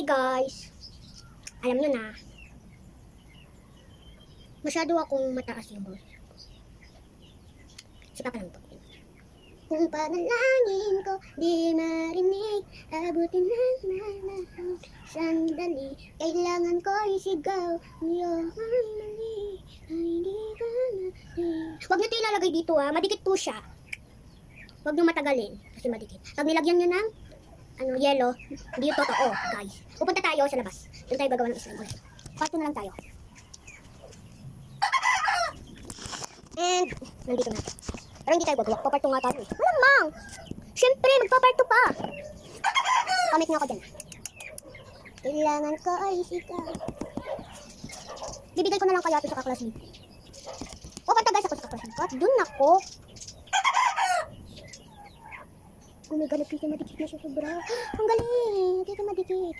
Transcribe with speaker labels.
Speaker 1: Hi guys! Alam nyo na, masyado akong mataas yung boses. Si Papa lang to. Kung panalangin ko di marinig, abutin na sandali. Kailangan ko isigaw, ngayon mali, ay di ka natin. Huwag nyo ito ilalagay dito madikit po siya. Huwag nyo matagalin, kasi madikit. Pag nilagyan nyo ng yellow, hindi yung totoo, guys. Pupunta tayo sa labas. Doon tayo gagawa ng slime ulit. Kwarto na lang tayo. And, nandito na. Pero hindi tayo gagawa. Paparto nga tayo eh. Malamang! Siyempre, magpaparto pa. Comment nga ako dyan. Kailangan ko ay ikaw. Bibigay ko na lang kaya ito sa kaklasmate. Pupunta guys ako sa kaklasmate ko. At dun ako. Oh my god, nagkita madikit na siya sobra. Ang galing! Nagkita madikit.